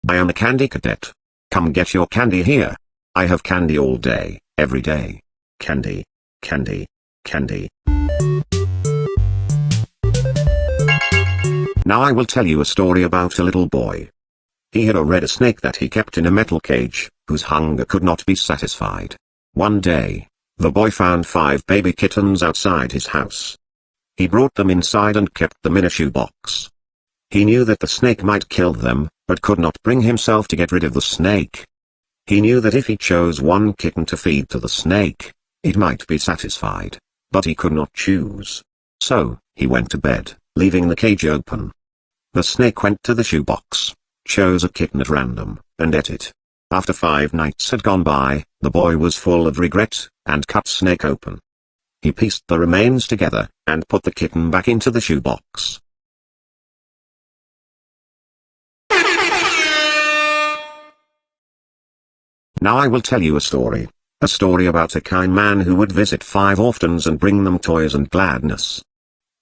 I am a candy cadet. Come get your candy here. I have candy all day, every day. Candy, candy, candy. Now I will tell you a story about a little boy. He had a red snake that he kept in a metal cage, whose hunger could not be satisfied. One day, the boy found 5 baby kittens outside his house. He brought them inside and kept them in a shoebox. He knew that the snake might kill them, but could not bring himself to get rid of the snake. He knew that if he chose one kitten to feed to the snake, it might be satisfied, but he could not choose. So, he went to bed, leaving the cage open. The snake went to the shoebox, chose a kitten at random, and ate it. After 5 nights had gone by, the boy was full of regret, and cut snake open. He pieced the remains together, and put the kitten back into the shoebox. Now I will tell you a story about a kind man who would visit 5 orphans and bring them toys and gladness.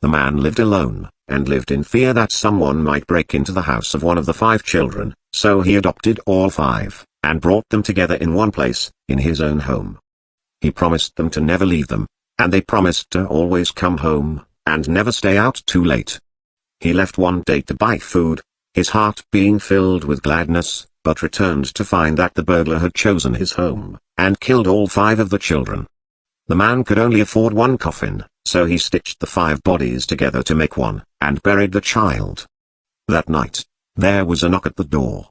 The man lived alone, and lived in fear that someone might break into the house of one of the 5 children, so he adopted all 5, and brought them together in one place, in his own home. He promised them to never leave them, and they promised to always come home, and never stay out too late. He left one day to buy food, his heart being filled with gladness, but returned to find that the burglar had chosen his home, and killed all 5 of the children. The man could only afford one coffin, so he stitched the 5 bodies together to make one, and buried the child. That night, there was a knock at the door.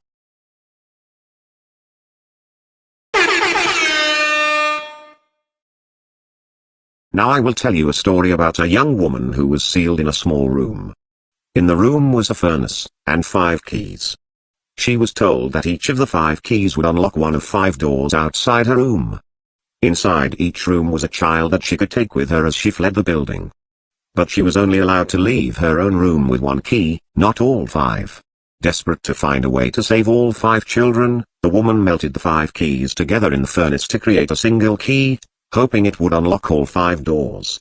Now I will tell you a story about a young woman who was sealed in a small room. In the room was a furnace, and 5 keys. She was told that each of the 5 keys would unlock one of 5 doors outside her room. Inside each room was a child that she could take with her as she fled the building. But she was only allowed to leave her own room with 1 key, not all 5. Desperate to find a way to save all 5 children, the woman melted the 5 keys together in the furnace to create a single key, hoping it would unlock all 5 doors.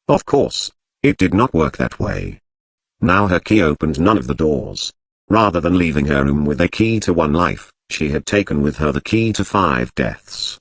Of course, it did not work that way. Now her key opened none of the doors. Rather than leaving her room with a key to 1 life, she had taken with her the key to 5 deaths.